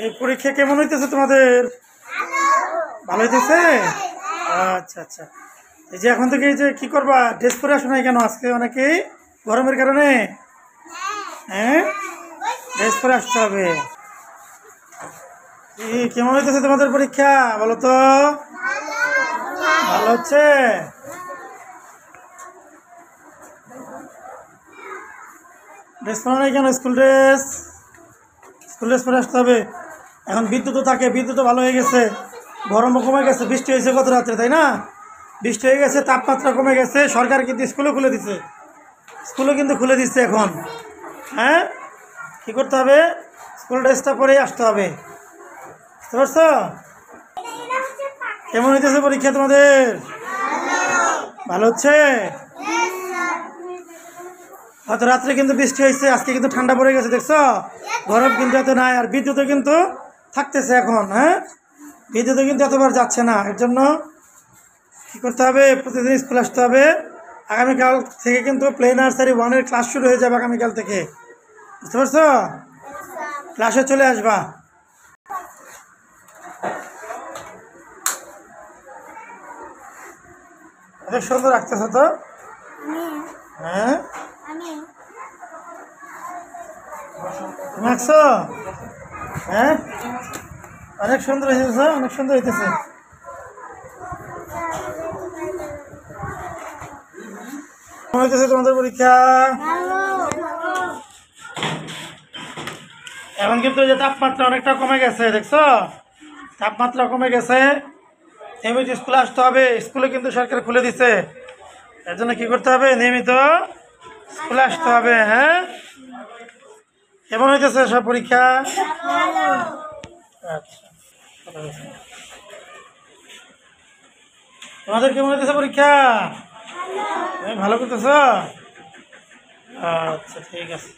এই পরীক্ষা কেমন হইতেছে তোমাদের? ভালো হইতেছে? আচ্ছা আচ্ছা। এই যে এখন থেকে এই যে কি করবা, ড্রেস পরে আসো নাই কেন আজকে? অনেকেই গরমের কারণে। হ্যাঁ, ড্রেস পরে আসতে হবে। কেমন হইতেছে তোমাদের পরীক্ষা বলো তো? ভালো হচ্ছে? ড্রেস পরা নাই কেন? স্কুল ড্রেস পরে আসতে হবে। এখন বিদ্যুৎও থাকে, বিদ্যুৎও ভালো হয়ে গেছে, গরমও কমে গেছে, বৃষ্টি হয়েছে গত রাত্রে, তাই না? বৃষ্টি হয়ে গেছে, তাপমাত্রা কমে গেছে, সরকার কিন্তু স্কুলও খুলে দিচ্ছে, এখন। হ্যাঁ, কী করতে হবে? স্কুল ড্রেসটা পরেই আসতে হবে, বুঝতে পারছো? কেমন হইতেছে পরীক্ষা তোমাদের? ভালো হচ্ছে? গত রাত্রে কিন্তু বৃষ্টি হয়েছে, আজকে কিন্তু ঠান্ডা পড়ে গেছে, দেখছো? গরম কিন্তু এত নাই, আর বিদ্যুৎও কিন্তু থাকতেছে এখন। হ্যাঁ, বিদ্যুৎও কিন্তু এতবার যাচ্ছে না। এর জন্য কী করতে হবে? প্রতিদিন স্কুল আসতে হবে। আগামীকাল থেকে কিন্তু প্লে নার্সারি 1-এর ক্লাস শুরু হয়ে যাবে আগামীকাল থেকে, বুঝতে পারছো? ক্লাসে চলে আসবা। অনেক সুন্দর রাখতেছ তো। হ্যাঁ, রাখছো? হ্যাঁ, অনেক সুন্দর হয়েছে, অনেক সুন্দর হইতেছে। কেমন হইতেছে তোমাদের পরীক্ষা? এখন কিন্তু এই যে তাপমাত্রা অনেকটা কমে গেছে, দেখছো? তাপমাত্রা কমে গেছে, নিয়মিত স্কুলে আসতে হবে। স্কুলে কিন্তু সরকার খুলে দিছে, এর জন্য কী করতে হবে? নিয়মিত স্কুলে আসতে হবে। হ্যাঁ, কেমন হইতেছে সব পরীক্ষা? আচ্ছা, তোমাদের কেমন হইতেছে পরীক্ষা? তুমি ভালো করতেছ? আচ্ছা, ঠিক আছে।